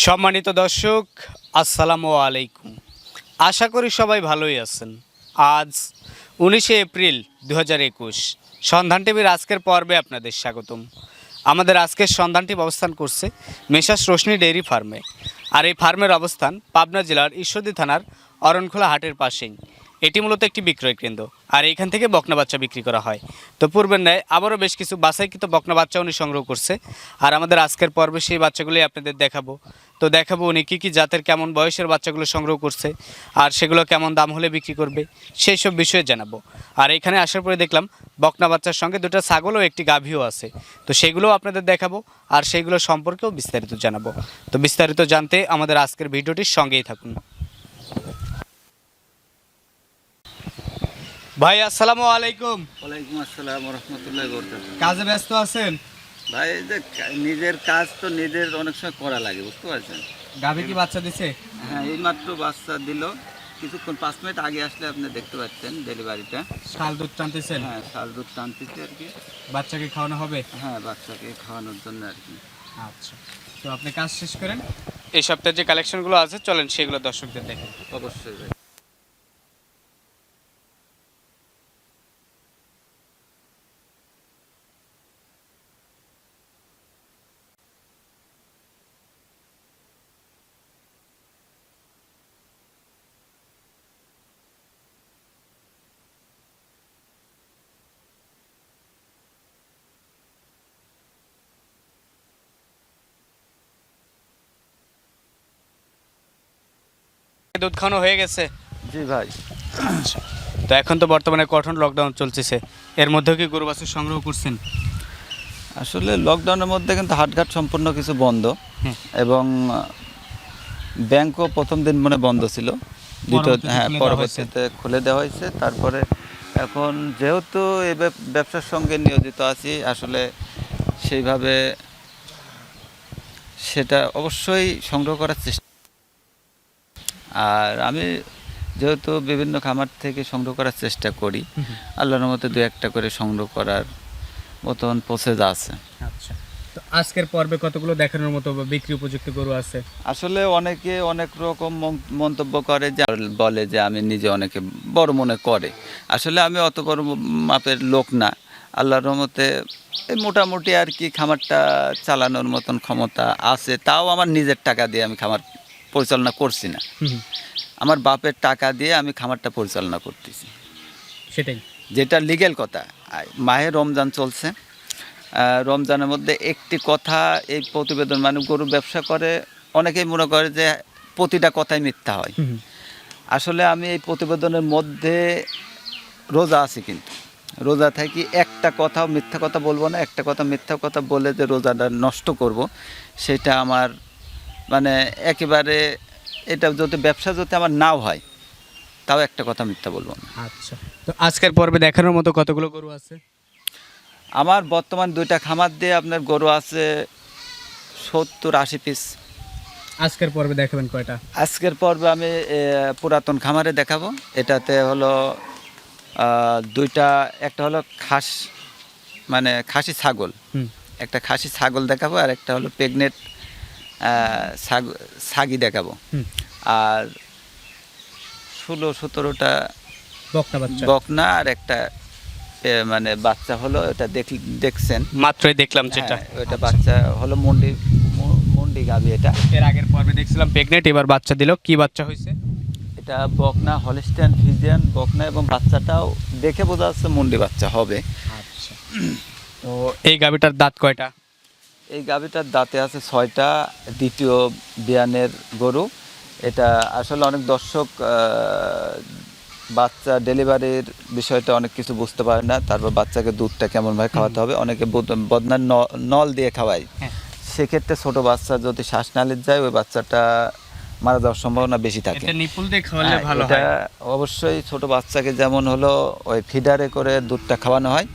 সম্মানিত দর্শক, আসসালামু আলাইকুম। আশা করি সবাই ভালোই আছেন। আজ 19শে এপ্রিল 2021 সন্ধান টিভির আজকের পর্বে আপনাদের স্বাগতম। আমাদের আজকের সন্ধান টিভি অবস্থান করছে মেসার্স রোশনি ডেইরি ফার্মে। আর এই ফার্মের অবস্থান পাবনা জেলার ঈশ্বরদী থানার অরণখোলা হাটের পাশেই। এটি মূলত একটি বিক্রয় কেন্দ্র, আর এইখান থেকে বকনা বাচ্চা বিক্রি করা হয়। তো পূর্বের ন্যায় আবারও বেশ কিছু বাছাইকৃত বকনা বাচ্চা উনি সংগ্রহ করছে, আর আমাদের আজকের পর্বে সেই বাচ্চাগুলোই আপনাদের দেখাবো। তো দেখাবো উনি কী কী জাতের কেমন বয়সের বাচ্চাগুলো সংগ্রহ করছে, আর সেগুলো কেমন দাম হলে বিক্রি করবে সেই সব বিষয়ে জানাবো। আর এখানে আসার পরে দেখলাম বকনা বাচ্চার সঙ্গে দুটো ছাগল ও একটি গাভীও আছে। তো সেগুলোও আপনাদের দেখাবো, আর সেইগুলো সম্পর্কেও বিস্তারিত জানাবো। তো বিস্তারিত জানতে আমাদের আজকের ভিডিওটির সঙ্গেই থাকুন। ভাই আসসালামু আলাইকুম। ওয়ালাইকুম আসসালাম রহমতুল্লাহ বরকাতুহু। কাজে ব্যস্ত আছেন? ভাই এই যে নিজের কাজ তো নিজের অনেক সময় করা লাগে, বুঝতে পারছেন। গাভী কি বাচ্চা দিছে? হ্যাঁ, এই মাত্র বাচ্চা দিল, কিছুক্ষণ 5 মিনিট আগে আসলে আপনি দেখতে পাচ্ছেন ডেলিভারিটা। শাল দুধ টানতেছেন? হ্যাঁ, শাল দুধ টানতেছে আর কি। বাচ্চাকে খাওয়ানো হবে? হ্যাঁ, বাচ্চাকে খাওয়ানোর জন্য আর কি। আচ্ছা, তো আপনি কাজ শেষ করেন, এই সপ্তাহে যে কালেকশনগুলো আছে চলেন সেগুলো দর্শকদের দেখেন। অবশ্যই ভাই। দুধ খাওয়ানো হয়ে গেছে? জি ভাই। আচ্ছা, তো এখন তো বর্তমানে কঠোর লকডাউন চলতেছে, এর মধ্যেও কি গরু বাছুর সংগ্রহ করছেন? আসলে লকডাউনের মধ্যে কিন্তু হাটঘাট সম্পূর্ণ কিছু বন্ধ, এবং ব্যাংকও প্রথম দিন মনে বন্ধ ছিল, পরবর্তীতে খুলে দেওয়া হয়েছে। তারপরে এখন যেহেতু এই ব্যবসার সঙ্গে নিয়োজিত আছি, আসলে সেইভাবে সেটা অবশ্যই সংগ্রহ করার চেষ্টা। আর আমি যেহেতু বিভিন্ন খামার থেকে সংগ্রহ করার চেষ্টা করি, আল্লাহর মতে 2-1টা করে সংগ্রহ করার মতন প্রসেস আছে। আচ্ছা, তো আজকের পর্বে কতগুলো দেখানোর মতো বিক্রি উপযুক্ত গরু আছে? আসলে অনেকে অনেক রকম মন্তব্য করে, যে বলে যে আমি নিজে, অনেকে বড় মনে করে। আসলে আমি অত বড় মাপের লোক না, আল্লাহর রহমতে এই মোটামুটি আর কি খামারটা চালানোর মতন ক্ষমতা আছে। তাও আমার নিজের টাকা দিয়ে আমি খামার পরিচালনা করছি না, আমার বাপের টাকা দিয়ে আমি খামারটা পরিচালনা করতেছি, সেটাই যেটা লিগ্যাল কথা। মাহে রমজান চলছে, রমজানের মধ্যে একটি কথা, এই প্রতিবেদন মানে গরু ব্যবসা করে অনেকেই মনে করে যে প্রতিটা কথাই মিথ্যা হয়। আসলে আমি এই প্রতিবেদনের মধ্যে রোজা আছি, কিন্তু রোজা থাকি একটা কথাও মিথ্যা কথা বলবো না। একটা কথা মিথ্যা কথা বলে যে রোজাটা নষ্ট করব, সেটা আমার মানে একেবারে, এটা যদি ব্যবসা যদি আমার নাও হয়, তাও একটা কথা মিথ্যা বলবো না। আচ্ছা, তো আজকের পর্বে দেখানোর মতো কতগুলো গরু আছে? আমার বর্তমান 2টা খামার দিয়ে আপনার গরু আছে 70-80 পিস। আজকের পর্বে দেখাবেন কয়টা? আজকের পর্বে আমি পুরাতন খামারে দেখাবো। এটাতে হলো 2টা, একটা হলো মানে খাসি ছাগল, একটা খাসি ছাগল দেখাবো, আর একটা হলো প্রেগনেন্ট ছাগি দেখাবো। আর 16-17টা বকনা, আর একটা মানে বাচ্চা হলো, এটা দেখছেন মাত্রই দেখলাম যেটা, ওইটা বাচ্চা হলো মুন্ডি গাভী। এটা এর আগের পর্বে দেখছিলাম প্রেগনেন্ট, এবার বাচ্চা দিল। কি বাচ্চা হয়েছে? এটা বকনা, হলস্টাইন ফ্রিজিয়ান বকনা, এবং বাচ্চাটাও দেখে বোঝা যাচ্ছে মুন্ডি বাচ্চা হবে। আচ্ছা, তো এই গাভীটার দাঁত কয়টা? এই গাভীটার দাঁতে আছে 6টা, দ্বিতীয় বিয়ানের গরু। এটা আসলে অনেক দর্শক বাচ্চা ডেলিভারির বিষয়টা অনেক কিছু বুঝতে পারে না, তারপর বাচ্চাকে দুধটা কেমনভাবে খাওয়াতে হবে, অনেকে বদনার নল দিয়ে খাওয়ায়। সেক্ষেত্রে ছোট বাচ্চা যদি শ্বাসনালীতে যায়, ওই বাচ্চাটা মারা যাওয়ার সম্ভাবনা বেশি থাকে। নিপুল দিয়ে খাওয়ালে ভালো হয়। এটা অবশ্যই ছোট বাচ্চাকে যেমন হলো ওই ফিডারে করে দুধটা খাওয়ানো হয়,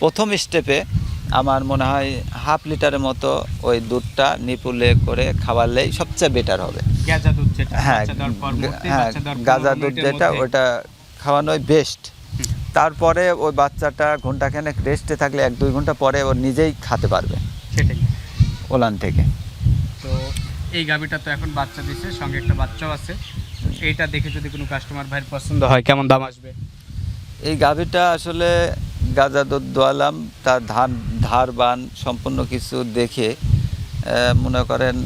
প্রথম স্টেপে আমার মনে হয় 1/2 লিটারের মতো ওই দুধটা নিপুলে করে খাওয়ালেই সবচেয়ে বেটার হবে। গাজা দুধ যেটা, হ্যাঁ, গাজা দুধ যেটা, ওটা খাওয়ানোই বেস্ট। তারপরে ওই বাচ্চাটা ঘন্টাখানেক রেস্টে থাকলে 1-2 ঘন্টা পরে ও নিজেই খেতে পারবে, সেটাই ওলান থেকে। তো এই গাভীটা তো এখন বাচ্চা দিছে, সঙ্গে একটা বাচ্চাও আছে। এইটা দেখে যদি কোনো কাস্টমার ভাইয়ের পছন্দ হয় কেমন দাম আসবে? এই গাভীটা আসলে গাজা দুধ দোয়ালাম, তার ধার বান সম্পূর্ণ কিছু দেখে মনে করেন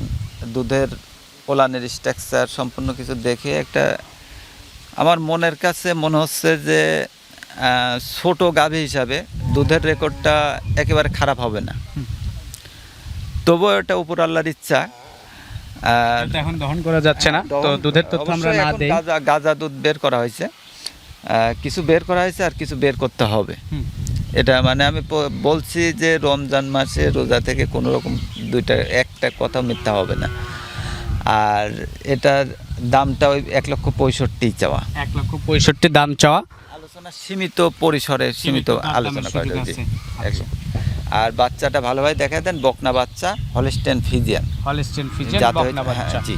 দুধের পোলানের স্ট্রাকচার সম্পূর্ণ কিছু দেখে একটা আমার মনের কাছে মনে হচ্ছে যে ছোট গাভী হিসাবে দুধের রেকর্ডটা একেবারে খারাপ হবে না। তবুও এটা উপর আল্লাহর ইচ্ছা। আর এটা এখন দহন করা যাচ্ছে না, তো দুধের তথ্য আমরা অবশ্যই না এখন দেই। গাজা দুধ বের করা হয়েছে, কিছু বের করা হয়েছে আর কিছু বের করতে হবে। এটা মানে আমি বলছি যে রমজান মাসে রোজা থেকে কোনো রকম একটা কথা মিথ্যা হবে না। আর এটার দামটা ওই 1,65,000 চাওয়া। 1,65,000 দাম চাওয়া। আলোচনা সীমিত পরিসরে সীমিত আলোচনা করা যায়। একদম। আর বাচ্চাটা ভালোভাবে দেখা দেন, বকনা বাচ্চা, হলস্টেইন ফ্রিজিয়ান। হলস্টেইন ফ্রিজিয়ান বকনা বাচ্চা। জি।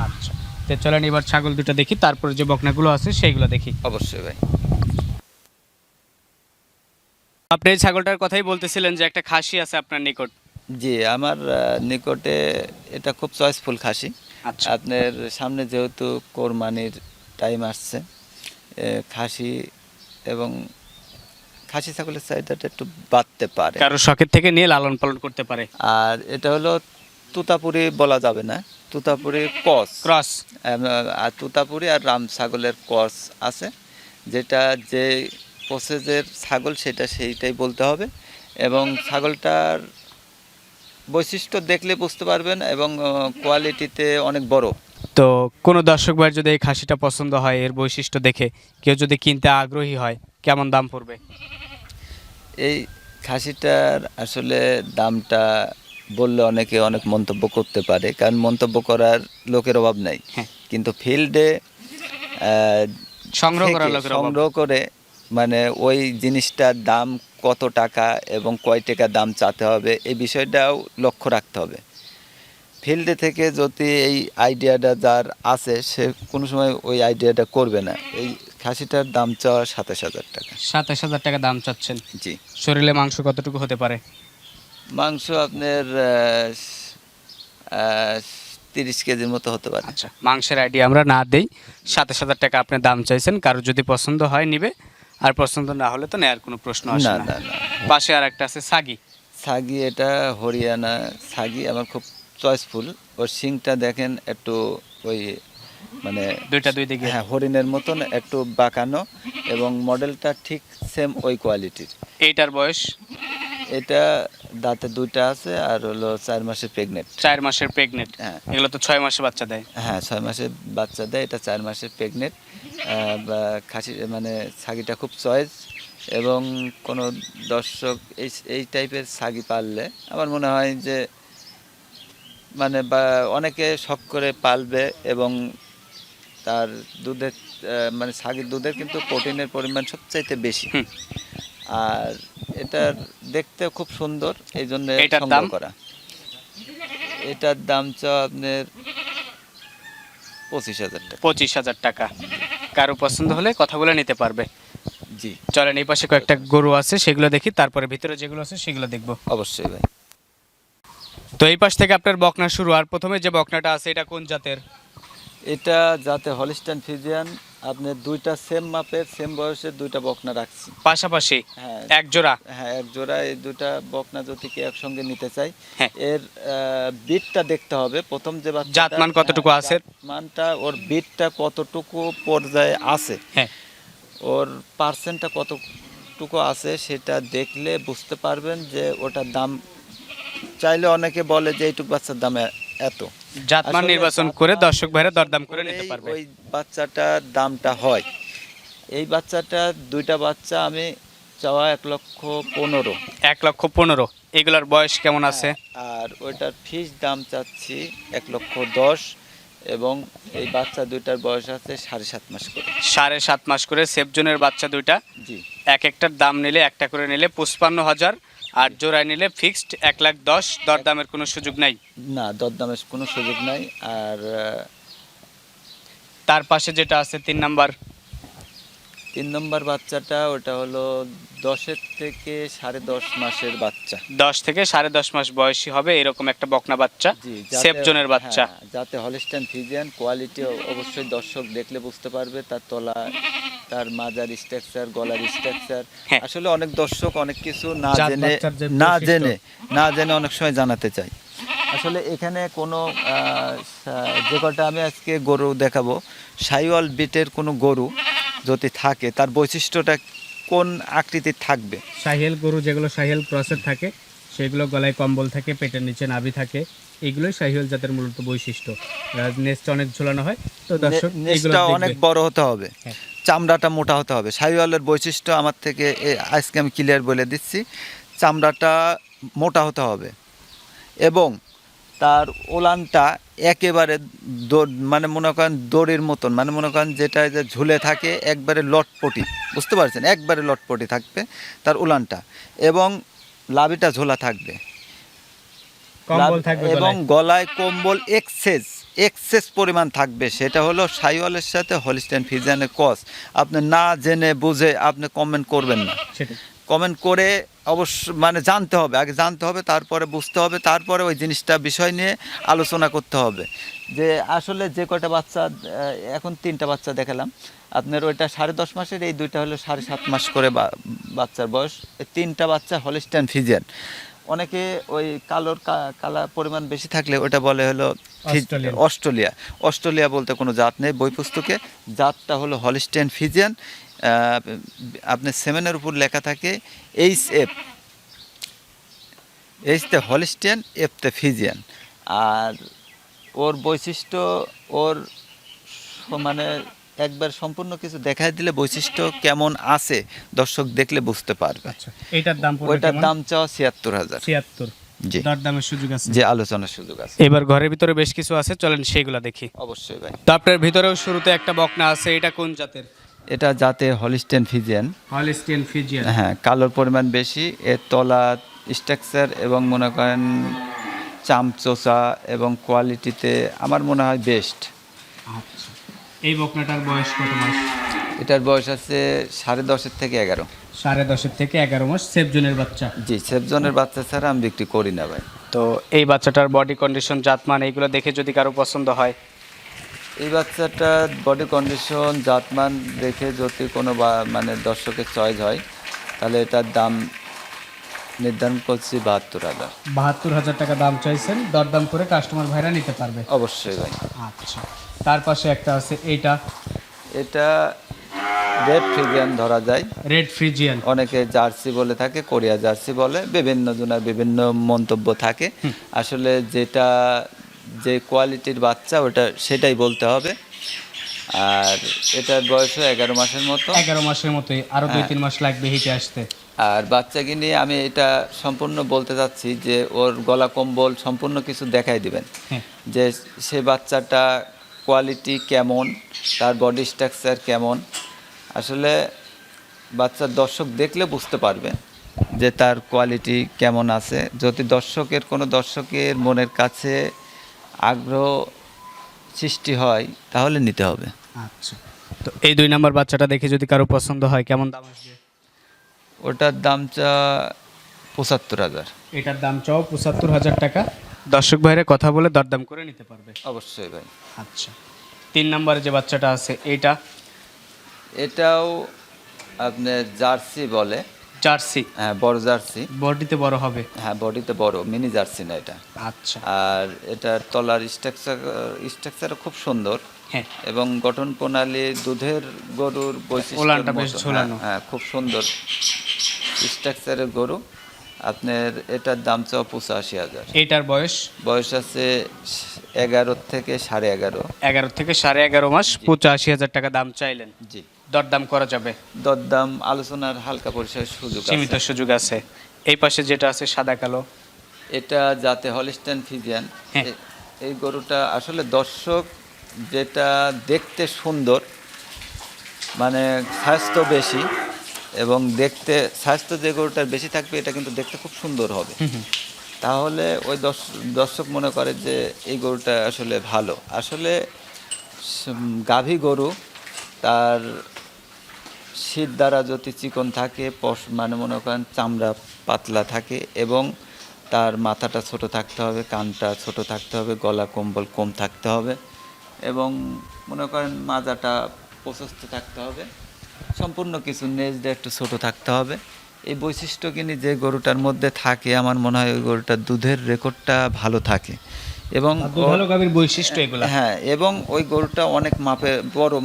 আচ্ছা, তো চলেন এবার ছাগল দুটো দেখি, তারপরে যে বকনাগুলো আছে সেইগুলো দেখি। অবশ্যই ভাই। আপনি এই ছাগলটার কথাই বলতেছিলেন যে একটা খাসি আছে আপনার নিকট। জি, আমার নিকটে এটা খুব চয়েসফুল খাসি। আচ্ছা, আপনার সামনে যেহেতু কোরবানির টাইম আসছে, খাসি এবং খাসি ছাগলের চাহিদাটা একটু বাড়তে পারে। কারো শখের থেকে নিয়ে লালন পালন করতে পারে। আর এটা হলো তুতাপুরি বলা যাবে না, তুতাপুরি ক্রস। আর তুতাপুরি আর রাম ছাগলের ক্রস আছে, যেটা যে প্রসেসের ছাগল সেইটাই বলতে হবে। এবং ছাগলটার বৈশিষ্ট্য দেখলে বুঝতে পারবেন, এবং কোয়ালিটিতে অনেক বড়। তো কোনো দর্শক ভাইয়ের যদি এই খাসিটা পছন্দ হয়, এর বৈশিষ্ট্য দেখে কেউ যদি কিনতে আগ্রহী হয়, কেমন দাম পড়বে? এই খাসিটার আসলে দামটা বললে অনেকে অনেক মন্তব্য করতে পারে, কারণ মন্তব্য করার লোকের অভাব নাই। হ্যাঁ। কিন্তু ফিল্ডে সংগ্রহ করে মানে ওই জিনিসটার দাম কত টাকা এবং কয় টাকা দাম চাতে হবে, এই বিষয়টাও লক্ষ্য রাখতে হবে। ফিল্ডে থেকে যদি এই আইডিয়াটা যার আছে, সে কোনো সময় ওই আইডিয়াটা করবে না। এই খাসিটার দাম চাওয়া 27,000 টাকা। 27,000 টাকা দাম চাচ্ছেন? জি। শরীরে মাংস কতটুকু হতে পারে? মাংস আপনার 30 কেজির মতো হতে পারে। আচ্ছা, মাংসের আইডিয়া আমরা না দেই। 27,000 টাকা আপনি দাম চাইছেন, কারো যদি পছন্দ হয় নিবে, আর পছন্দ না হলে তো নেয়ার কোনো প্রশ্ন আসে না না। না না। পাশে আর একটা আছে সাগি। ছাগি, এটা হরিয়ানা ছাগি, আমার খুব চয়েসফুল। ওর শিংটা দেখেন একটু ওই মানে দুইটা দুই দিকে। হ্যাঁ, হরিণের মতন একটু বাঁকানো, এবং মডেলটা ঠিক সেম ওই কোয়ালিটির। এইটার বয়স? এটা দাঁতে দুইটা আছে, আর হলো 4 মাসের প্রেগনেন্ট। 4 মাসের প্রেগনেন্ট? হ্যাঁ। এগুলো তো 6 মাসে বাচ্চা দেয়। হ্যাঁ, 6 মাসের বাচ্চা দেয়, এটা 4 মাসের প্রেগনেন্ট। খাসি মানে ছাগিটা খুব চয়েস, এবং কোনো দর্শক এই টাইপের ছাগি পাললে আমার মনে হয় যে মানে বা অনেকে শখ করে পালবে, এবং তার দুধের মানে ছাগির দুধের কিন্তু প্রোটিনের পরিমাণ সবচাইতে বেশি। আর এটার দেখতে খুব সুন্দর, এই জন্য সংগ্রহ করা। এটার দাম চাও আপনার 25,000 টাকা। 25,000 টাকা। কারো পছন্দ হলে কথা বলে নিতে পারবে। জি। চলেন এই পাশে কয়েকটা গরু আছে, সেগুলো দেখি, তারপরে ভিতরে যেগুলো আছে সেগুলো দেখব। অবশ্যই ভাই। তো এই পাশ থেকে আপনার বকনা শুরু। আর প্রথমে যে বকনাটা আছে এটা কোন জাতের? এটা যাতে হলস্টেইন ফ্রিজিয়ান। আপনার দুইটা সেম মাপের সেম বয়সের দুইটা বকনা রাখছি পাশাপাশি। হ্যাঁ, এক জোড়া? হ্যাঁ, এক জোড়া। এই দুইটা বকনা যদি কি একসঙ্গে নিতে চাই, হ্যাঁ। এর বিটটা দেখতে হবে। প্রথম যে বাচ্চাটা, জাতমান কতটুকু আছে? মানটা ওর বিটটা কতটুকু পর্যায়ে আছে, হ্যাঁ, ওর পার্সেন্টটা কতটুকু আছে, সেটা দেখলে বুঝতে পারবেন যে ওটার দাম। চাইলে অনেকে বলে যে এইটুকু বাচ্চার দাম এত। জাতমান নির্বাচন করে দর্শক ভাইরা দরদাম করে নিতে পারবে। ওই বাচ্চাটার দামটা হয়। এই বাচ্চাটা দুইটা বাচ্চা আমি চাওয়া 1,15,000। 1,15,000। এগুলার বয়স কেমন আছে? আর ওইটার ফিস দাম চাচ্ছি 1,10,000, এবং এই বাচ্চা দুইটার বয়স আছে 7.5 মাস করে। 7.5 মাস করে সেফজনের বাচ্চা দুইটা। জি। এক একটার দাম নিলে, একটা করে নিলে 55,000, আর জোড়ায় নিলে ফিক্সড 1,10,000। দরদামের কোনো সুযোগ নাই? না, দরদামের কোনো সুযোগ নাই। আর তার পাশে যেটা আছে 3 নাম্বার, 3 নম্বর বাচ্চাটা ওটা হলো 10 থেকে 10.5 মাসের বাচ্চা। 10 থেকে 10.5 মাস বয়সী হবে এরকম একটা বকনা বাচ্চা, জি, সেফ জোনের বাচ্চা। হ্যাঁ, যাতে হলিস্টাইন ফ্রিজিয়ান কোয়ালিটি অবশ্যই দর্শক দেখলে বুঝতে পারবে, তার তলা, তার মাজার স্ট্রাকচার, গলার স্ট্রাকচার। হ্যাঁ। আসলে অনেক দর্শক অনেক কিছু না জাত জেনে বাচ্চার যে না বৈশিষ্ট্য। জেনে না জেনে অনেক সময় জানাতে চাই। আসলে এখানে কোনো যে কটা আমি আজকে গরু দেখাবো, সাইওয়াল বিটের কোনো গরু যদি থাকে তার বৈশিষ্ট্যটা কোন আকৃতির থাকবে। শাহিয়াল গরু যেগুলো শাহিয়াল ক্রসের থাকে সেগুলো গলায় কম্বল থাকে, পেটের নিচে নাভি থাকে, এগুলোই শাহিয়াল জাতের মূলত বৈশিষ্ট্য। নেস্ট অনেক ঝোলানো হয়, তো দর্শক এগুলো নেজটা অনেক দেখবে। বড় হতে হবে, হ্যাঁ। চামড়াটা মোটা হতে হবে। সাইওয়ালের বৈশিষ্ট্য আমার থেকে আজকে আমি ক্লিয়ার বলে দিচ্ছি, চামড়াটা মোটা হতে হবে এবং তার ওলানটা একেবারে মানে মনে করেন দড়ির মতন, মানে মনে করেন যেটা যে ঝুলে থাকে একবারে লটপটি, বুঝতে পারছেন, একবারে লটপটি থাকবে তার উলানটা, এবং লাভিটা ঝোলা থাকবে, কম্বল থাকবে এবং গলায়। গলায় কম্বল এক্সেস পরিমাণ থাকবে। সেটা হলো সাইওয়ালের সাথে হলিস্টাইন ফ্রিজিয়ানের ক্রস। আপনি না জেনে বুঝে আপনি কমেন্ট করবেন না, সেটাই। কমেন্ট করে অবশ্য মানে জানতে হবে, আগে জানতে হবে, তারপরে বুঝতে হবে, তারপরে ওই জিনিসটা বিষয় নিয়ে আলোচনা করতে হবে। যে আসলে যে কয়টা বাচ্চা, এখন 3টা বাচ্চা দেখালাম আপনার, ওইটা 10.5 মাসের, এই দুইটা হলো 7.5 মাস করে বাচ্চার বয়স। এই 3টা বাচ্চা হলিস্টাইন ফ্রিজিয়ান। অনেকে ওই কালা পরিমাণ বেশি থাকলে ওটা বলে হলো অস্ট্রেলিয়া বলতে কোনো জাত নেই বই পুস্তকে, জাতটা হলো হলিস্টাইন ফ্রিজিয়ান। আপনি সেমেনের উপর লেখা থাকে HF, এইচতে হলিস্টিয়ান, এফতে ফ্রিজিয়ান। আর ওর বৈশিষ্ট্য, ওর মানে একবার সম্পূর্ণ কিছু দেখায় দিলে বৈশিষ্ট্য কেমন আছে দর্শক দেখলে বুঝতে পারবে। আচ্ছা, এটার দাম পড়বে ওইটার কেমন? দাম চাও 76,000। 76। জি, দরদামের সুযোগ আছে। যে আলোচনার সুযোগ আছে। এবার ঘরের ভিতরে বেশ কিছু আছে, চলেন সেইগুলা দেখি। অবশ্যই ভাই। তো আপনার ভিতরেও শুরুতে একটা বকনা আছে, এটা কোন জাতের? এটা জাতে হলিস্টিয়ান ফ্রিজিয়ান। Holstein Friesian. হ্যাঁ, কালোর পরিমাণ বেশি, এর তলা স্ট্রাকচার এবং মনে করেন চামচোচা এবং কোয়ালিটিতে আমার মনে হয় বেস্ট। আচ্ছা, এই বকনাটার বয়স কত মাস? এটার বয়স আছে 10.5 থেকে 11। 10.5 থেকে 11 মাস, সেফ জোনের বাচ্চা। জি, সেফজনের বাচ্চা ছাড়া আমি বিক্রি করি না ভাই। তো এই বাচ্চাটার বডি কন্ডিশন, জাতমান, এইগুলো দেখে যদি কারো পছন্দ হয়, এই বাচ্চাটা বডি কন্ডিশন জাতমান দেখে যদি কোনো মানে দর্শকের চয়েস হয়, তাহলে এটার দাম নির্ধারণ করছি 72,000। 72,000 টাকা দাম চাইছেন, দরদাম করে কাস্টমার ভাইরা নিতে পারবে। অবশ্যই ভাই। আচ্ছা, তার পাশে একটা আছে, এইটা এটা রেড ফ্রিজিয়ান ধরা যায়, রেড ফ্রিজিয়ান। অনেকে জার্সি বলে থাকে, কোরিয়া জার্সি বলে, বিভিন্ন জনের বিভিন্ন মন্তব্য থাকে। আসলে যেটা যে কোয়ালিটির বাচ্চা ওটা সেটাই বলতে হবে। আর এটার বয়সও 11 মাসের মতো। 11 মাসের মতোই, আরো 2-3 মাস লাগবে হিটে আসতে। আর বাচ্চাকে নিয়ে আমি এটা সম্পূর্ণ বলতে চাচ্ছি যে ওর গলা কম্বল সম্পূর্ণ কিছু দেখাই দিবেন, হ্যাঁ। যে সে বাচ্চাটা কোয়ালিটি কেমন, তার বডি স্ট্রাকচার কেমন। আসলে বাচ্চার দর্শক দেখলে বুঝতে পারবে যে তার কোয়ালিটি কেমন আছে। যদি কোনো দর্শকের মনের কাছে আগ্রহ সৃষ্টি হয় তাহলে নিতে হবে। আচ্ছা, তো এই 2 নম্বর বাচ্চাটা দেখে যদি কারো পছন্দ হয়, কেমন দাম আসবে? ওটার দাম চা 75,000। এটার দাম চাও 75,000 টাকা, দর্শক ভাইরা কথা বলে দরদাম করে নিতে পারবে। অবশ্যই ভাই। আচ্ছা, 3 নম্বরে যে বাচ্চাটা আছে, এটাও আপনার জার্সি বলে। জার্সি। হ্যাঁ, বড় জার্সি। বডিতে বড় হবে। হ্যাঁ, বডিতে বড়, মিনি জার্সি না এটা। আচ্ছা। আর এটার তলার স্ট্রাকচারও খুব সুন্দর। হ্যাঁ। এবং গঠন প্রণালী দুধের গরুর ওলানটা বেশ বৈশিষ্ট্য। ঝোলানো। হ্যাঁ, খুব সুন্দর স্ট্রাকচারের গরু। আপনার এটার দাম চাও 85,000। এটার বয়স আছে 11 থেকে 11.5। 11 থেকে 11.5 মাস, 85,000 টাকা দাম চাইলেন। জি, দরদাম করা যাবে, দরদাম আলোচনার হালকা পরিসরের সুযোগ সীমিত আছে। সুযোগ আছে। এই পাশে যেটা আছে সাদা কালো, এটা যাতে হলিস্টাইন ফ্রিজিয়ান। হ্যাঁ। এই গরুটা আসলে দর্শক যেটা দেখতে সুন্দর, মানে স্বাস্থ্য বেশি, এবং দেখতে স্বাস্থ্য যে গরুটার বেশি থাকবে এটা কিন্তু দেখতে খুব সুন্দর হবে। তাহলে ওই দর্শক মনে করে যে এই গরুটা আসলে ভালো। আসলে গাভী গরু তার শীত দ্বারা যদি চিকন থাকে, মানে মনে করেন চামড়া পাতলা থাকে, এবং তার মাথাটা ছোট থাকতে হবে, কানটা ছোট থাকতে হবে, গলা কম্বল কম থাকতে হবে, এবং মনে করেন মাজাটা প্রশস্ত থাকতে হবে, সম্পূর্ণ কিছু নেজটা একটু ছোট থাকতে হবে। এই বৈশিষ্ট্য কিনি যে গরুটার মধ্যে থাকে, আমার মনে হয় ওই গরুটার দুধের রেকর্ডটা ভালো থাকে। এবং দুধালো গাভীর বৈশিষ্ট্য এগুলা। হ্যাঁ, এবং ওই গরুটা অনেক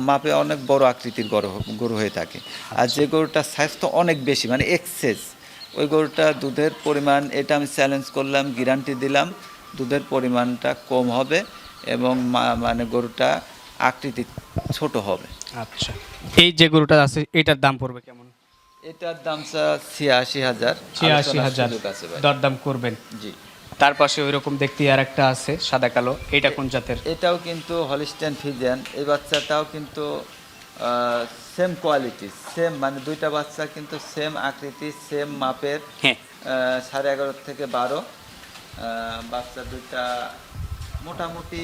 মাপে অনেক বড় আকৃতির গরু হয়ে থাকে। আর যে গরুটার স্বাস্থ্য অনেক বেশি, মানে এক্সেস, ওই গরুটা দুধের পরিমাণ, এটা আমি চ্যালেঞ্জ করলাম, গ্যারান্টি দিলাম, দুধের পরিমাণটা কম হবে এবং মানে গরুটা আকৃতি ছোট হবে। আচ্ছা, এই যে গরুটা আছে এটার দাম পড়বে কেমন? এটার দাম ৮৬,০০০। ৮৬,০০০ দরদাম করবেন? জি। তার পাশে ওই রকম দেখতে আর একটা আছে সাদা কালো, এটা কোন জাতের? এটাও কিন্তু হলিস্টিয়ান ফ্রিজিয়ান। এই বাচ্চাটাও কিন্তু সেম কোয়ালিটি, সেম, মানে দুইটা বাচ্চা কিন্তু সেম আকৃতি, সেম মাপের। হ্যাঁ। 11.5 থেকে 12 বাচ্চা দুইটা মোটামুটি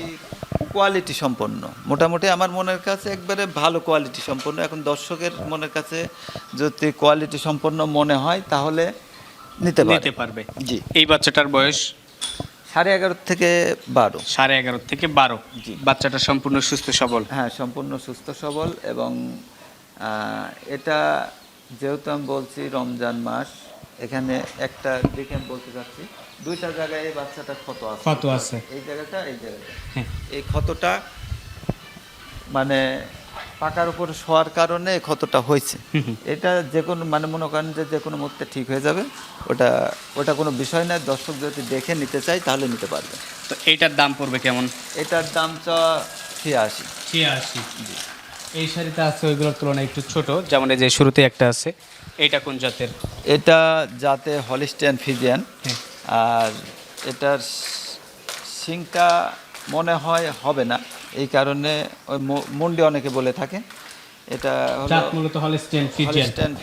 কোয়ালিটি সম্পন্ন, মোটামুটি আমার মনের কাছে একবারে ভালো কোয়ালিটি সম্পন্ন। এখন দর্শকের মনের কাছে যদি কোয়ালিটি সম্পন্ন মনে হয় তাহলে নিতে পারবে। জি। এই বাচ্চাটার বয়স 11.5 থেকে 12। 11.5 থেকে 12। জি। বাচ্চাটা সম্পূর্ণ সুস্থ সবল? হ্যাঁ, সম্পূর্ণ সুস্থ সবল। এবং এটা যেহেতু আমি বলছি রমজান মাস, এখানে একটা দিকে আমি বলতে চাচ্ছি, দুইটা জায়গায় এই বাচ্চাটার ক্ষত আছে। এই জায়গাটা, এই জায়গাটা, এই ক্ষতটা মানে পাকার উপরে শোয়ার কারণে ক্ষতটা হয়েছে। এটা যে কোনো, মানে মনে করেন যে কোনো মুহূর্তে ঠিক হয়ে যাবে। ওটা কোনো বিষয় না। দর্শক যদি দেখে নিতে চাই তাহলে নিতে পারবে। তো এইটার দাম পড়বে কেমন? এটার দাম ৮৬। জি। এই শাড়িটা আছে ওইগুলোর তুলনায় একটু ছোট, যেমন এই যে শুরুতে একটা আছে, এটা কোন জাতের? এটা জাতে হলিস্টিয়ান ফ্রিজিয়ান। আর এটার শিংটা মনে হয় হবে না, এই কারণে ওই মুন্ডি অনেকে বলে থাকে। এটা হলো মূলত হলিস্টিয়ান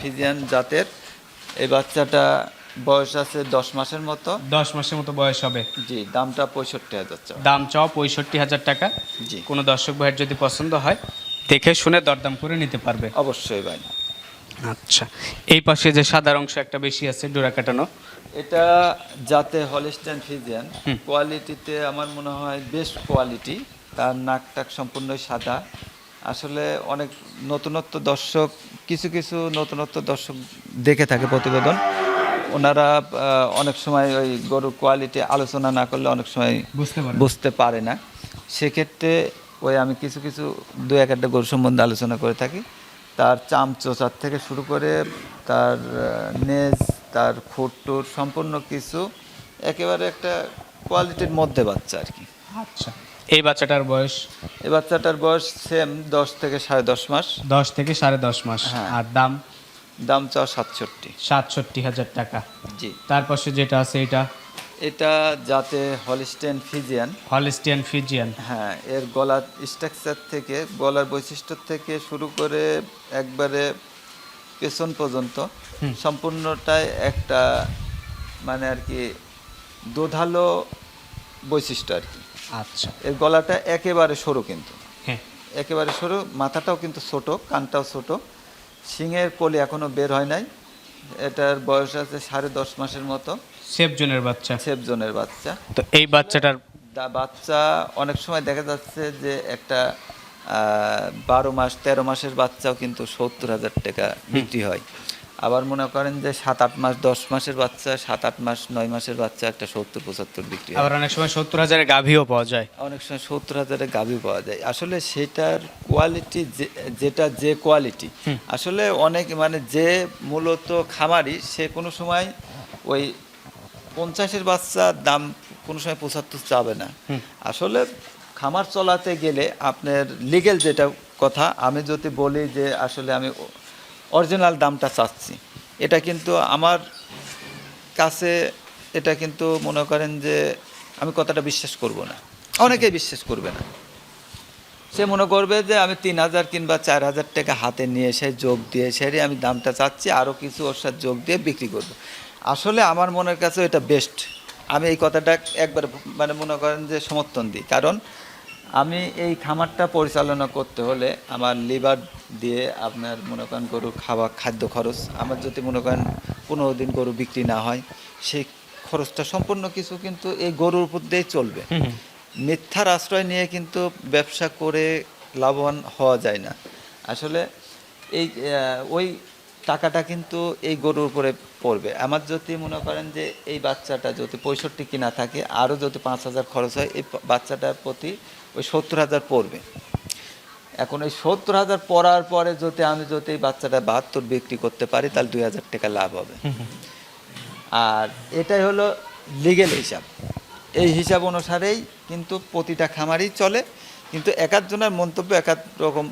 ফ্রিজিয়ান জাতের। এই বাচ্চাটা বয়স আছে 10 মাসের মতো। 10 মাসের মতো বয়স হবে। জি। দামটা 65,000। দাম চাও 65,000 টাকা। জি। কোনো দর্শক ভাইয়ের যদি পছন্দ হয় দেখে শুনে দরদাম করে নিতে পারবে। অবশ্যই ভাই। আচ্ছা, এই পাশে যে সাদা অংশ একটা বেশি আছে ডোরা কাটানো, এটা যাতে হলিস্টিয়ান ফ্রিজিয়ান, কোয়ালিটিতে আমার মনে হয় বেস্ট কোয়ালিটি। তার নাক টাক সম্পূর্ণই সাদা। আসলে অনেক কিছু নতুনত্ব দর্শক দেখে থাকে প্রতিবেদন। ওনারা অনেক সময় ওই গরুর কোয়ালিটি আলোচনা না করলে অনেক সময় বুঝতে পারে না। সেক্ষেত্রে ওই আমি কিছু দু একটা গরু সম্বন্ধে আলোচনা করে থাকি। তার চামচোচার থেকে শুরু করে তার নেজ, তার খুঁটটুর সম্পূর্ণ কিছু একেবারে একটা কোয়ালিটির মধ্যে বাচ্চা আর কি। আচ্ছা, এই বাচ্চাটার বয়স? এই বাচ্চাটার বয়স সেম 10 থেকে 10.5 মাস। 10 থেকে 10.5 মাস। হ্যাঁ। আর দাম চাও 67। 67,000 টাকা। জি। তার পাশে যেটা আছে এটা যাতে হলিস্টিয়ান ফ্রিজিয়ান। হ্যাঁ, এর গলার স্ট্রাকচার থেকে, গলার বৈশিষ্ট্য থেকে শুরু করে একবারে পেছন পর্যন্ত সম্পূর্ণটাই একটা মানে আর কি দোধালো বৈশিষ্ট্য আর কি। আচ্ছা। এর গলাটা একেবারে সরু, কিন্তু হ্যাঁ, একেবারে সরু। মাথাটাও কিন্তু ছোট, কানটাও ছোট। শিংয়ের কলি এখনো বের হয় নাই। এটার বয়স আছে 10.5 মাসের মতো। সেফ জোনের বাচ্চা। তো এই বাচ্চাটার বাচ্চা অনেক সময় দেখা যাচ্ছে যে একটা 12 মাস 13 মাসের বাচ্চাও কিন্তু 70,000 টাকা বিক্রি হয়। আবার মনে করেন যে 7-8 মাস 10 মাসের বাচ্চা, 7-8 মাস 9 মাসের বাচ্চা একটা 70-75 বিক্রি হয়। আবার অনেক সময় 70,000-এর গাভীও পাওয়া যায়। অনেক সময় 70,000-এর গাভী পাওয়া যায়। আসলে সেটার কোয়ালিটি, যেটা যে কোয়ালিটি, আসলে অনেক, মানে যে মূলত খামারি, সে কোনো সময় ওই 50-এর বাচ্চার দাম কোনো সময় 75 চাবে না। আসলে খামার চলাতে গেলে আপনার লিগেল যেটা কথা, আমি যদি বলি যে আসলে আমি অরিজিনাল দামটা চাচ্ছি, এটা কিন্তু আমার কাছে, এটা কিন্তু মনে করেন যে আমি কথাটা বিশ্বাস করব না। অনেকেই বিশ্বাস করবে না। সে মনে করবে যে আমি 3,000 কিংবা 4,000 টাকা হাতে নিয়ে এসে যোগ দিয়ে সেরে আমি দামটা চাচ্ছি, আরও কিছু ওর সাথে যোগ দিয়ে বিক্রি করব। আসলে আমার মনের কাছে এটা বেস্ট। আমি এই কথাটা একবার মানে মনে করেন যে সমর্থন দিই। কারণ আমি এই খামারটা পরিচালনা করতে হলে আমার লিভার দিয়ে আপনার মনে করেন গরুর খাদ্য খরচ, আমার যদি মনে করেন 15 দিন গরু বিক্রি না হয়, সেই খরচটা সম্পূর্ণ কিছু কিন্তু এই গরুর উপর দিয়েই চলবে। মিথ্যার আশ্রয় নিয়ে কিন্তু ব্যবসা করে লাভবান হওয়া যায় না। আসলে এই ওই টাকাটা কিন্তু এই গরুর উপরে পড়বে। আমার যদি মনে করেন যে এই বাচ্চাটা যদি 65 কিনা থাকে, আরও যদি 5,000 খরচ হয়, এই বাচ্চাটার প্রতি ওই 70,000 পড়বে। এখন এই 70,000 পড়ার পরে আমি যদি এই বাচ্চাটা 72 বিক্রি করতে পারি, তাহলে 2,000 টাকা লাভ হবে। আর এটাই হলো লিগেল হিসাব। এই হিসাব অনুসারেই কিন্তু প্রতিটা খামারই চলে, কিন্তু এক একজনের মন্তব্য এক এক রকম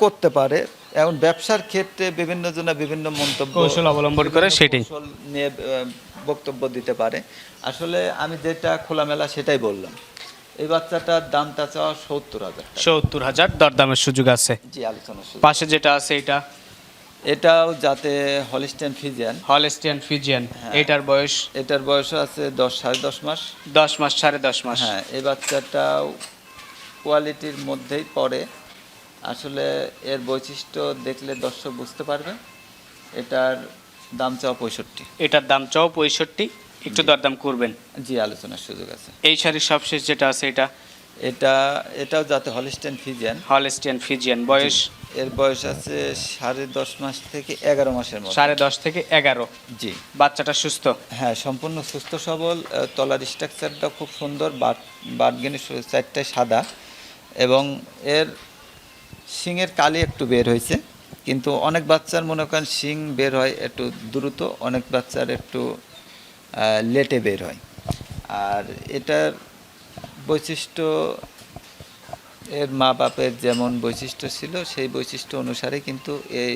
করতে পারে। এখন ব্যবসার ক্ষেত্রে বিভিন্ন জনের বিভিন্ন মন্তব্য কৌশল অবলম্বন করে সেটাই কৌশল নিয়ে বক্তব্য দিতে পারে। আসলে আমি যেটা খোলামেলা সেটাই বললাম। এই বাচ্চাটার দামটা চাওয়া 70,000 টাকা। 70,000 দরদামের সুযোগ আছে। জি, আলোচনা শুরু। পাশে যেটা আছে এটাও যাতে হলিস্টিয়ান ফিজিয়ান। Holstein Friesian. হ্যাঁ। এটার বয়স আছে 10 সাড়ে 10 মাস। 10 মাস, 10.5 মাস। হ্যাঁ, এই বাচ্চাটাও কোয়ালিটির মধ্যেই পড়ে। আসলে এর বৈশিষ্ট্য দেখলে দর্শক বুঝতে পারবে। এটার দাম চাও 65। এটার দাম চাও 65, একটু দরদাম করবেন। জি, আলোচনার সুযোগ আছে। এই শাড়ির সবশেষ যেটা আছে এটাও যাতে হলিস্টিয়ান ফিজিয়ান। Holstein Friesian. বয়স? এর বয়স আছে 10.5 মাস থেকে 11 মাসের মধ্যে। 10.5 থেকে 11। জি। বাচ্চাটা সুস্থ? হ্যাঁ, সম্পূর্ণ সুস্থ সবল। তলার স্ট্রাকচারটা খুব সুন্দর। বাটগিনি 4টায় সাদা, এবং এর শিংয়ের কালি একটু বের হয়েছে, কিন্তু অনেক বাচ্চার মনে করেন শিং বের হয় একটু দ্রুত, অনেক বাচ্চার একটু লেটে বের হয়। আর এটার বৈশিষ্ট্য এর মা বাপের যেমন বৈশিষ্ট্য ছিল, সেই বৈশিষ্ট্য অনুসারে কিন্তু এই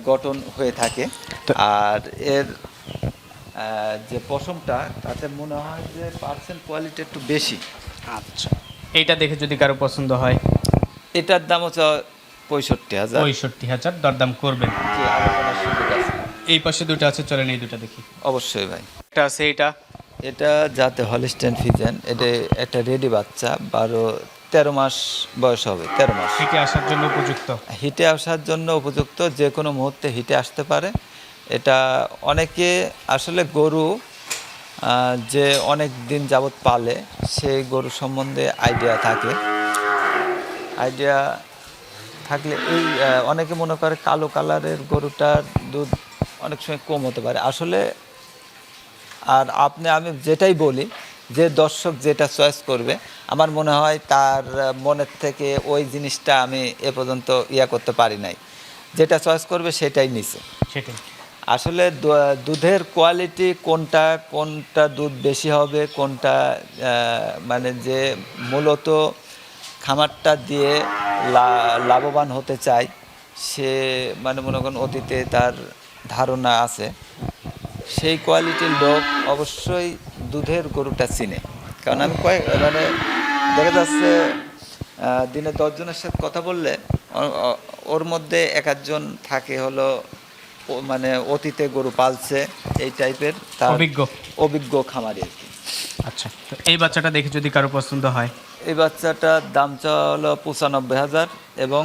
গঠন হয়ে থাকে। আর এর যে পশমটা, তাতে মনে হয় যে পার্সেন্ট কোয়ালিটি একটু বেশি। আচ্ছা, এইটা দেখে যদি কারো পছন্দ হয়, এটার দাম হচ্ছে 65,000। 65,000 দরদাম করবেন। জি, আলোচনার সুযোগ আছে। এই পাশে দুটো আছে, চলেন এই দুটো দেখি। অবশ্যই ভাই। এটা আছে এটা যাতে হলিস্টিয়ান ফিজিয়ান। এটা একটা রেডি বাচ্চা, 13 মাস বয়স হবে। 13 মাস। হিটে আসার জন্য উপযুক্ত। হিটে আসার জন্য উপযুক্ত, যে কোনো মুহূর্তে হিটে আসতে পারে। এটা অনেকে আসলে গরু যে অনেক দিন যাবৎ পালে, সেই গরু সম্বন্ধে আইডিয়া থাকলে এই অনেকে মনে করে কালো কালারের গরুটার দুধ অনেক সময় কম হতে পারে আসলে। আর আমি যেটাই বলি, যে দর্শক যেটা চয়েস করবে, আমার মনে হয় তার মনের থেকে ওই জিনিসটা আমি এ পর্যন্ত করতে পারি নাই। যেটা চয়েস করবে সেটাই নিছে। সেটাই আসলে দুধের কোয়ালিটি কোনটা দুধ বেশি হবে, কোনটা মানে যে মূলত খামারটা দিয়ে লাভবান হতে চায়, সে মানে মনে করেন অতীতে তার ধারণা আছে, সেই কোয়ালিটির লোক অবশ্যই দুধের গরুটা চিনে। কারণ আমি দেখা যাচ্ছে দিনে 10 জনের সাথে কথা বললে ওর মধ্যে 1-1 থাকে হলো মানে অতীতে গরু পালছে, এই টাইপের তার অভিজ্ঞ খামারি আর কি। আচ্ছা, তো এই বাচ্চাটা দেখে যদি কারো পছন্দ হয়, এই বাচ্চাটার দাম হলো 95,000, এবং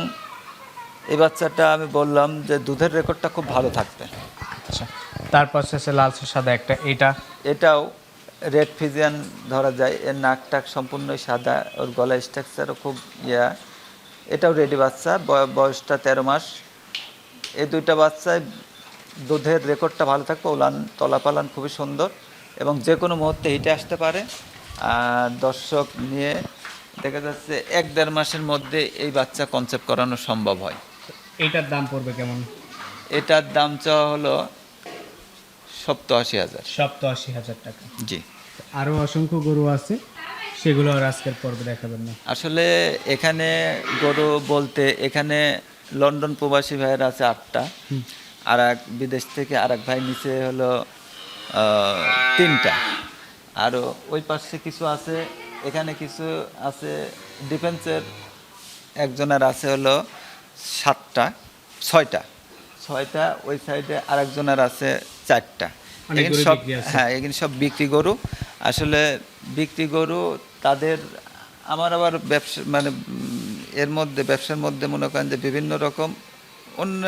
এই বাচ্চাটা আমি বললাম যে দুধের রেকর্ডটা খুব ভালো থাকবে। আচ্ছা, তারপর শেষে লাল সাদা এটাও রেড ফিজিয়ান ধরা যায়। এর নাকটাক সম্পূর্ণই সাদা, ওর গলা স্ট্রাকচারও খুব এটাও রেডি বাচ্চা, বয়সটা 13 মাস। এই দুইটা বাচ্চায় দুধের রেকর্ডটা ভালো থাকবে, তলাপালান খুবই সুন্দর, এবং যে কোনো মুহূর্তে হিটে আসতে পারে। আর দর্শক নিয়ে দেখা যাচ্ছে 1-1.5 মাসের মধ্যে এই বাচ্চা কনসেপ্ট করানো সম্ভব হয়। এটার দাম পড়বে কেমন? এটার দাম চাওয়া হলো 87,000। 87,000 টাকা। জি। আরও অসংখ্য গরু আছে, সেগুলো আর আজকের পর্বে দেখাবেন না। আসলে এখানে গরু বলতে, এখানে লন্ডন প্রবাসী ভাইয়ের আছে 8টা, আর এক বিদেশ থেকে আর এক ভাই নিচে হলো 3টা, আরও ওই পাশে কিছু আছে, এখানে কিছু আছে। ডিফেন্সের একজনের আছে হলো 7টা, 6টা, ওই সাইডে আরেকজনের আছে 4টা। এখানে সব এখানে সব বিক্রি গরু। আসলে বিক্রি গরু তাদের আমার আবার ব্যবসা মানে এর মধ্যে ব্যবসার মধ্যে মনে করেন যে বিভিন্ন রকম অন্য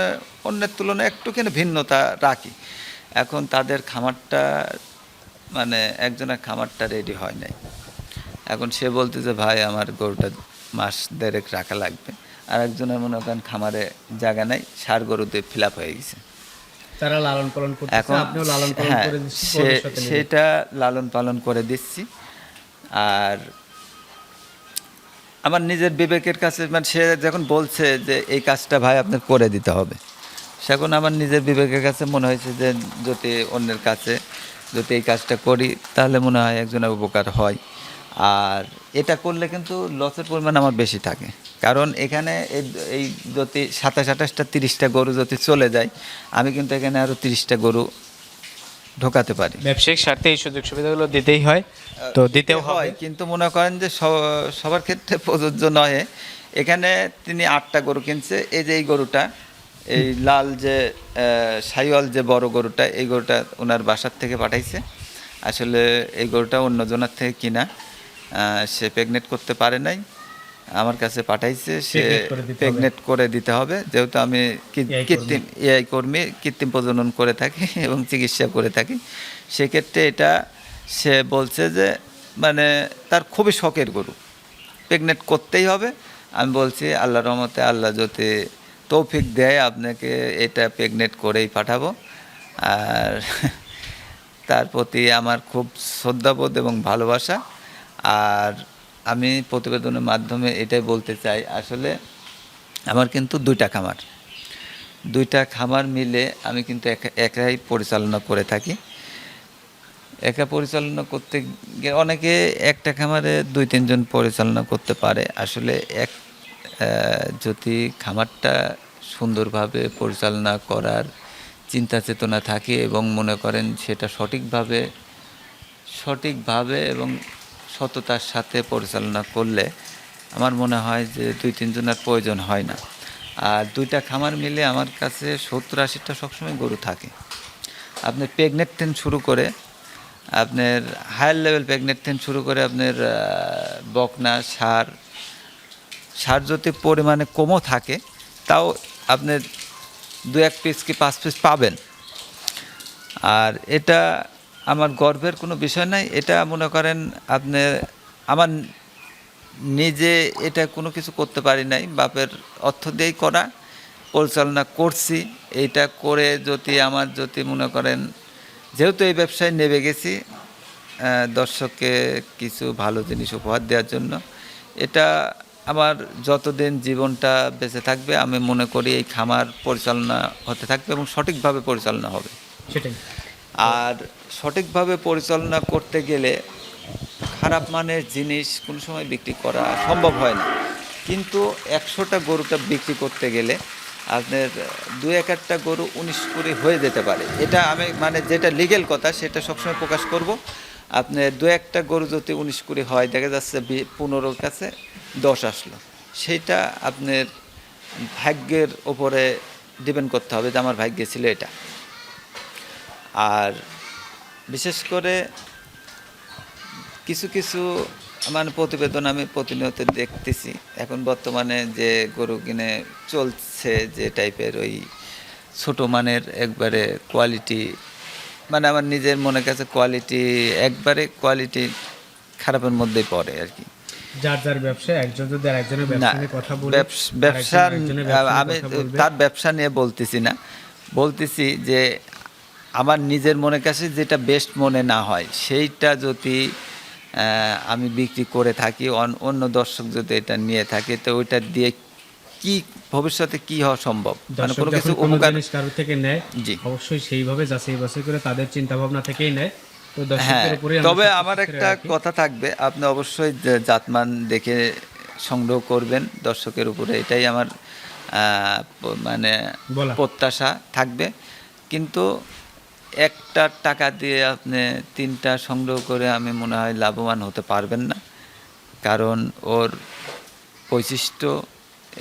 অন্যের তুলনায় একটুখানি ভিন্নতা রাখি। এখন তাদের খামারটা মানে একজনের খামারটা রেডি হয় নাই। এখন সে বলতে যে ভাই আমার গরুটা মাস দেড়েক রাখা লাগবে, আর একজনের মনে করেন খামারে জায়গা নাই, ষাঁড় গরুতে ফিল আপ হয়ে গেছে। তারা লালন পালন করতেছে, এখন আপনিও লালন পালন হ্যাঁ, করে দিচ্ছেন, ভবিষ্যতে নেবেন। সেটা লালন পালন করে দিচ্ছি। আর আমার নিজের বিবেকের কাছে মানে সে যখন বলছে যে এই কাজটা ভাই আপনার করে দিতে হবে, সেখন আমার নিজের বিবেকের কাছে মনে হয়েছে যে যদি অন্যের কাছে যদি এই কাজটা করি তাহলে মনে হয় একজনের উপকার হয়। আর এটা করলে কিন্তু লসের পরিমাণ আমার বেশি থাকে, কারণ এখানে এই যদি 27-28টা 30টা গরু যদি চলে যায়, আমি কিন্তু এখানে আরও 30টা গরু ঢোকাতে পারি। ব্যবসায়িক স্বার্থে এই সুযোগ সুবিধাগুলো দিতেই হয়, তো দিতেও হয়। কিন্তু মনে করেন যে সবার ক্ষেত্রে প্রযোজ্য নয়। এখানে তিনি 8টা গরু কিনছে, এই যে এই গরুটা, এই লাল যে সাইওয়াল যে বড় গরুটা, এই গরুটা ওনার বাসার থেকে পাঠাইছে। আসলে এই গরুটা অন্যজনের থেকে কিনা, সে প্রেগনেন্ট করতে পারে নাই, আমার কাছে পাঠাইছে। সে প্রেগনেন্ট করে দিতে হবে, যেহেতু আমি কৃত্রিম এআই কর্মী, কৃত্রিম প্রজনন করে থাকি এবং চিকিৎসা করে থাকি। সেক্ষেত্রে এটা সে বলছে যে মানে তার খুবই শখের গরু, প্রেগনেন্ট করতেই হবে। আমি বলছি আল্লাহর রহমতে আল্লাহ যদি তৌফিক দেয় আপনাকে এটা প্রেগনেন্ট করেই পাঠাবো। আর তার প্রতি আমার খুব শ্রদ্ধাবোধ এবং ভালোবাসা। আর আমি প্রতিবেদনের মাধ্যমে এটাই বলতে চাই, আসলে আমার কিন্তু দুইটা খামার মিলে আমি কিন্তু একাই পরিচালনা করে থাকি। একা পরিচালনা করতে গিয়ে অনেকে একটা খামারে 2-3 জন পরিচালনা করতে পারে। আসলে যদি খামারটা সুন্দরভাবে পরিচালনা করার চিন্তা চেতনা থাকে এবং মনে করেন সেটা সঠিকভাবে এবং সততার সাথে পরিচালনা করলে আমার মনে হয় যে 2-3 জনের প্রয়োজন হয় না। আর দুইটা খামার মিলে আমার কাছে 70-80টা সবসময় গরু থাকে। আপনি প্রেগনেন্ট থেকে শুরু করে আপনার হায়ার লেভেল প্রেগনেন্ট থেকে শুরু করে আপনার বকনা সার যদি পরিমাণে কমও থাকে, তাও আপনার 2-1 পিস কি 5 পিস পাবেন। আর এটা আমার গর্বের কোনো বিষয় নাই। এটা মনে করেন আপনার আমার নিজে এটা কোনো কিছু করতে পারি নাই, বাপের অর্থ দিয়েই করা, পরিচালনা করছি। এইটা করে যদি মনে করেন যেহেতু এই ব্যবসায় নেমে গেছি দর্শককে কিছু ভালো জিনিস উপহার দেওয়ার জন্য, এটা আমার যতদিন জীবনটা বেঁচে থাকবে আমি মনে করি এই খামার পরিচালনা হতে থাকবে এবং সঠিকভাবে পরিচালনা হবে। সেটাই। আর সঠিকভাবে পরিচালনা করতে গেলে খারাপ মানের জিনিস কোনো সময় বিক্রি করা সম্ভব হয় না, কিন্তু 100টা গরুটা বিক্রি করতে গেলে আপনার 2-1টা গরু 19-20 হয়ে যেতে পারে। এটা আমি মানে যেটা লিগেল কথা সেটা সবসময় প্রকাশ করব। আপনার 2-1টা গরু যদি 19-20 হয়, দেখা যাচ্ছে 15-র কাছে 10 আসলো, সেইটা আপনার ভাগ্যের ওপরে ডিপেন্ড করতে হবে যে আমার ভাগ্যে ছিল এটা। আর বিশেষ করে কিছু মানে প্রতিবেদন আমি প্রতিনিয়ত দেখতেছি এখন বর্তমানে যে গরু কিনে চলছে, যে টাইপের ওই ছোটো মানের একবারে কোয়ালিটি, মানে আমার নিজের মনের কাছে কোয়ালিটি খারাপের মধ্যেই পড়ে আর কি। যার ব্যবসা, একজন যদি আরেকজনের ব্যবসা নিয়ে কথা বলে, ব্যবসা আমি তার ব্যবসা নিয়ে বলতেছি যে আমার নিজের মনের কাছে যেটা বেস্ট মনে না হয় সেইটা যদি আমি বিক্রি করে থাকি, অন্য দর্শক যদি এটা নিয়ে থাকে, তো ওইটা দিয়ে কি ভবিষ্যতে কি হওয়া সম্ভব, মানে কোনো কিছু উপকার কারো থেকে নেয়, জি অবশ্যই সেইভাবে যাচাই বাছাই করে তাদের চিন্তা ভাবনা থেকেই নেয়। তো হ্যাঁ, দর্শকের উপরে তবে আমার একটা কথা থাকবে, আপনি অবশ্যই জাতমান দেখে সংগ্রহ করবেন দর্শকের উপরে, এটাই আমার মানে প্রত্যাশা থাকবে। কিন্তু একটা টাকা দিয়ে আপনি 3টা সংগ্রহ করে আমি মনে হয় লাভবান হতে পারবেন না, কারণ ওর বৈশিষ্ট্য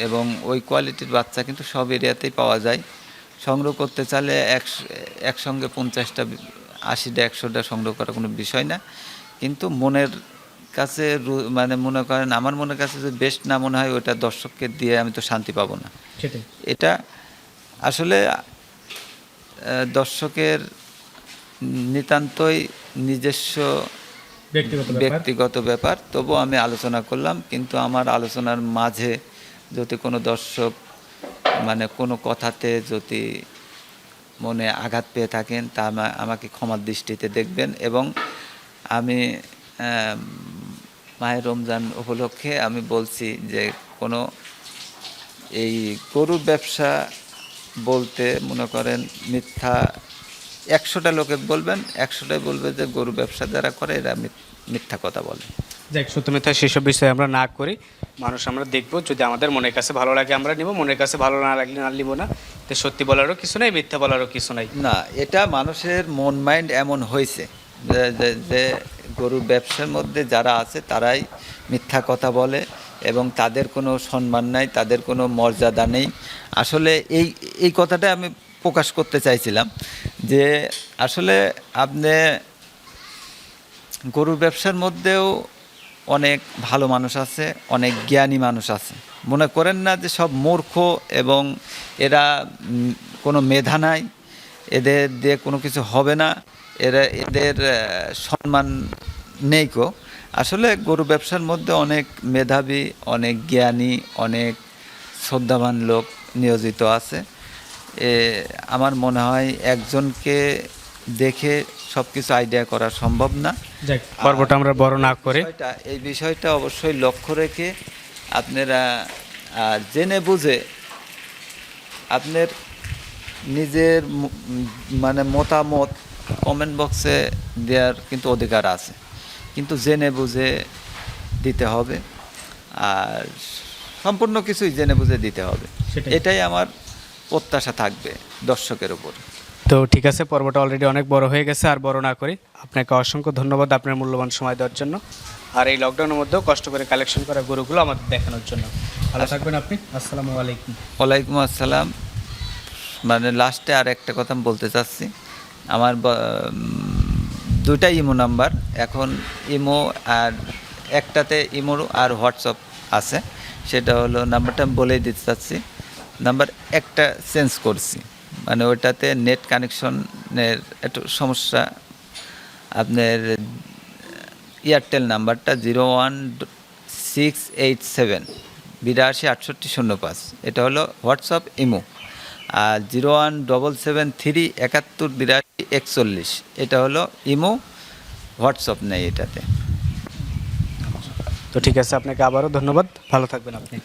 এবং ওই কোয়ালিটির বাচ্চা কিন্তু সব এরিয়াতেই পাওয়া যায়। সংগ্রহ করতে চাইলে একসঙ্গে 50টা 80টা 100টা সংগ্রহ করা কোনো বিষয় না, কিন্তু মনের কাছে মানে মনে করেন আমার মনের কাছে যদি বেস্ট না মনে হয়, ওটা দর্শককে দিয়ে আমি তো শান্তি পাবো না। সেটাই। এটা আসলে দর্শকের নিতান্তই নিজস্ব ব্যক্তিগত ব্যাপার। তবু আমি আলোচনা করলাম, কিন্তু আমার আলোচনার মাঝে যদি কোনো দর্শক মানে কোনো কথাতে যদি মনে আঘাত পেয়ে থাকেন, তা আমাকে ক্ষমার দৃষ্টিতে দেখবেন। এবং আমি মাহে রমজান উপলক্ষে আমি বলছি যে কোনো এই গরুর ব্যবসা বলতে মনে করেন মিথ্যা 100টা লোকে বলবেন, 100টাই বলবে যে গরু ব্যবসা যারা করে এরা মিথ্যা কথা বলে। যাক, সত্য মিথ্যা সেসব বিষয়ে আমরা না করি, মানুষ আমরা দেখবো, যদি আমাদের মনের কাছে ভালো লাগে আমরা নিব, মনের কাছে ভালো না লাগলে না নিব না। তো সত্যি বলারও কিছু নাই, মিথ্যা বলারও কিছু নাই। না, এটা মানুষের মন মাইন্ড এমন হয়েছে যে গরুর ব্যবসার মধ্যে যারা আছে তারাই মিথ্যা কথা বলে এবং তাদের কোনো সম্মান নাই, তাদের কোনো মর্যাদা নেই। আসলে এই কথাটা আমি প্রকাশ করতে চাইছিলাম যে আসলে আপনি গরুর ব্যবসার মধ্যেও অনেক ভালো মানুষ আছে, অনেক জ্ঞানী মানুষ আছে। মনে করেন না যে সব মূর্খ এবং এরা কোনো মেধা নাই, এদের দিয়ে কোনো কিছু হবে না, এদের সম্মান নেই কো। আসলে গরু ব্যবসার মধ্যে অনেক মেধাবী, অনেক জ্ঞানী, অনেক শ্রদ্ধাবান লোক নিয়োজিত আছে। আমার মনে হয় একজনকে দেখে সব কিছু আইডিয়া করা সম্ভব না। যাক, পর্বটা আমরা বড় না করে এই বিষয়টা অবশ্যই লক্ষ্য রেখে আপনারা জেনে বুঝে আপনার নিজের মানে মতামত কমেন্ট বক্সে দেওয়ার কিন্তু অধিকার আছে, কিন্তু জেনে বুঝে দিতে হবে। আর সম্পূর্ণ কিছুই জেনে বুঝে দিতে হবে, এটাই আমার প্রত্যাশা থাকবে দর্শকের উপর। তো ঠিক আছে, পর্বটা অলরেডি অনেক বড় হয়ে গেছে, আর বড় না করি। আপনাকে অসংখ্য ধন্যবাদ আপনার মূল্যবান সময় দেওয়ার জন্য, আর এই লকডাউনের মধ্যেও কষ্ট করে কালেকশন করা গরুগুলো আমাদের দেখানোর জন্য। ভালো থাকবেন আপনি। আসসালামু আলাইকুম। ওয়ালাইকুম আসসালাম। মানে লাস্টে আর একটা কথা আমি বলতে চাচ্ছি, আমার দুটাই ইমো নাম্বার এখন, ইমো আর একটাতে ইমো আর হোয়াটসঅ্যাপ আছে, সেটা হলো নাম্বারটা আমি বলেই দিতে চাচ্ছি। নাম্বার একটা চেঞ্জ করছি, মানে ওইটাতে নেট কানেকশনের একটু সমস্যা। আপনার এয়ারটেল নাম্বারটা 01687 82 68 05, এটা হলো হোয়াটসঅ্যাপ ইমো। আর 01773 71 82 41, এটা হলো ইমো, হোয়াটসঅ্যাপ নেই এটাতে। তো ঠিক আছে, আপনাকে আবারও ধন্যবাদ, ভালো থাকবেন আপনি।